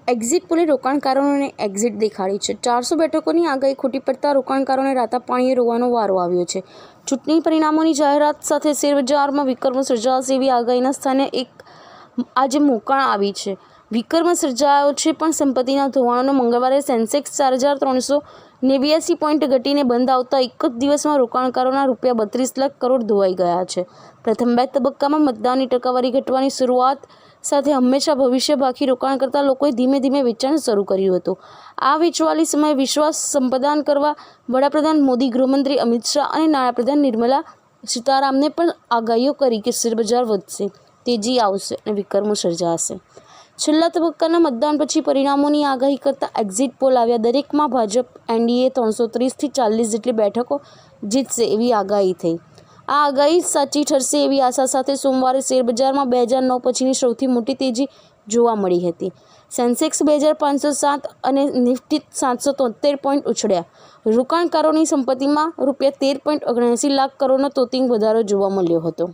Exit પોલે રોકાણકારોને exit દેખાડી છે। 400 બેઠકોની આગાહી ખોટી પડતા રોકાણકારોને રાતા પાણીએ રોવાનો વારો આવ્યો છે। ચૂંટણી પરિણામોની જાહેરાત સાથે શેરબજારમાં વિક્રમ સર્જાશે એવી આગાહીના સ્થાને આજે મોકાણ આવી છે। વિક્રમ સર્જાયો છે, પણ સંપત્તિના ધોવાણનો મંગળવારે સેન્સેક્સ 4389 પોઈન્ટ ઘટીને બંધ આવતા એક જ દિવસમાં રોકાણકારોના ₹32 લાખ કરોડ ધોવાઈ ગયા છે। પ્રથમ 2 તબક્કામાં મતદાનની ટકાવારી ઘટવાની શરૂઆત સાથે હંમેશા ભવિષ્ય બાકી રોકાણ કરતા લોકોએ ધીમે ધીમે વેચાણ શરૂ કર્યું હતું। આ વેચવાલી સમયે વિશ્વાસ સંપાદન કરવા વડાપ્રધાન મોદી, ગૃહમંત્રી અમિત શાહ અને નાણાપ્રધાન નિર્મલા સીતારામને પણ આગાહીઓ કરી કે શેરબજાર વધશે, તેજી આવશે અને વિક્રમો સર્જાશે। છેલ્લા તબક્કાના મતદાન પછી પરિણામોની આગાહી કરતા એક્ઝિટ પોલ આવ્યા। દરેકમાં ભાજપ એનડીએ 330 થી 40 જેટલી બેઠકો જીતશે એવી આગાહી થઈ। આ આગાહી સાચી ઠરશે એવી આશા સાથે સોમવારે શેરબજારમાં 2009 પછીની સૌથી મોટી તેજી જોવા મળી હતી। સેન્સેક્સ 2507 અને નિફ્ટી 773 પોઈન્ટ ઉછળ્યા। રોકાણકારોની સંપત્તિમાં ₹13.79 લાખ કરોડનો તોતિંગ વધારો જોવા મળ્યો હતો।